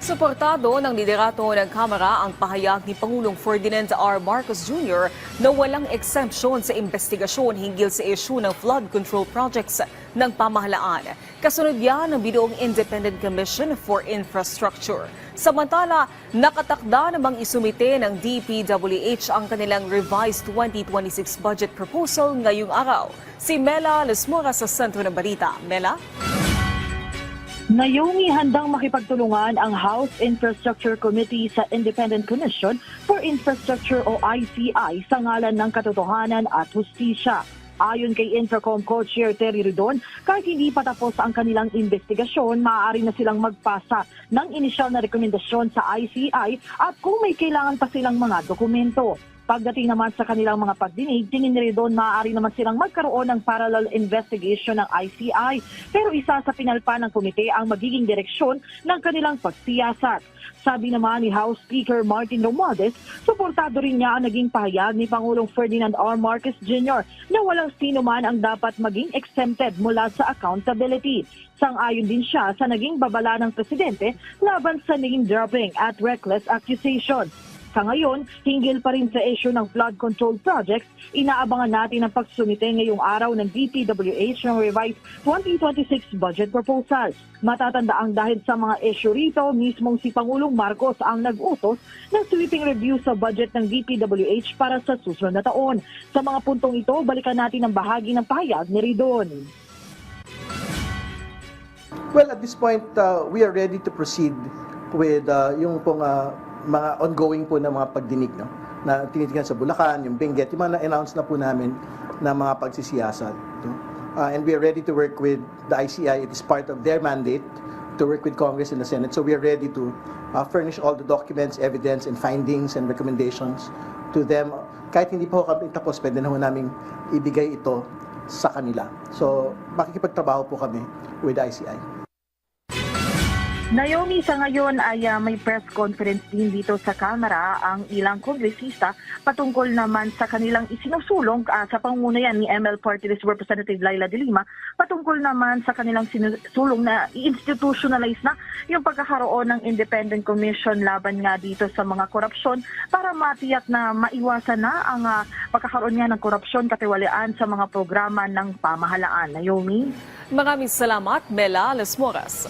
Suportado ng liderato ng Kamara ang pahayag ni Pangulong Ferdinand R. Marcos Jr. na walang exemption sa investigasyon hinggil sa issue ng flood control projects ng pamahalaan. Kasunod yan ng binuong Independent Commission for Infrastructure. Samantala, nakatakda namang isumite ng DPWH ang kanilang revised 2026 budget proposal ngayong araw. Si Mela Lesmora sa sentro ng balita. Mela? Naomi handang makipagtulungan ang House Infrastructure Committee sa Independent Commission for Infrastructure o ICI sa ngalan ng katotohanan at hustisya. Ayon kay Infracom Co-Chair Terry Ridon, kahit hindi pa tapos ang kanilang investigasyon, maaari na silang magpasa ng inisyal na rekomendasyon sa ICI at kung may kailangan pa silang mga dokumento. Pagdating naman sa kanilang mga pagdinig, tingin ni Ridon maaari naman silang magkaroon ng parallel investigation ng ICI. Pero isa sa pinalpa ng komite ang magiging direksyon ng kanilang pagsiyasat. Sabi naman ni House Speaker Martin Romualdez, suportado rin niya ang naging pahayag ni Pangulong Ferdinand R. Marcos Jr. na walang sino man ang dapat maging exempted mula sa accountability. Sang-ayon din siya sa naging babala ng presidente laban sa name dropping at reckless accusations. Sa ngayon, hinggil pa rin sa issue ng flood control projects, inaabangan natin ang pagsumite ngayong araw ng DPWH ng revised 2026 budget proposals. Matatandaang dahil sa mga issue rito, mismong si Pangulong Marcos ang nag-utos ng sweeping review sa budget ng DPWH para sa susunod na taon. Sa mga puntong ito, balikan natin ang bahagi ng pahayag ni Ridon. Well, at this point, we are ready to proceed with yung pong mga ongoing po na mga pagdinig, no? Na tinitingnan sa Bulacan, yung Benguet, yung mga na-announce na po namin na mga pagsisiyasat. No? And we are ready to work with the ICI. It is part of their mandate to work with Congress and the Senate. So we are ready to furnish all the documents, evidence, and findings and recommendations to them. Kahit hindi po kami tapos, pwede na ho namin ibigay ito sa kanila. So makikipagtrabaho po kami with the ICI. Naomi, sa ngayon ay may press conference din dito sa Kamara ang ilang kongresista patungkol naman sa kanilang isinusulong sa pangunayan ni ML Party List Representative Laila de Lima patungkol naman sa kanilang sinusulong na i-institutionalize na yung pagkakaroon ng Independent Commission laban nga dito sa mga korupsyon para matiyak na maiwasan na ang pagkakaroon nga ng korupsyon katiwalian sa mga programa ng pamahalaan. Naomi? Maraming salamat, Mela Lesmoras.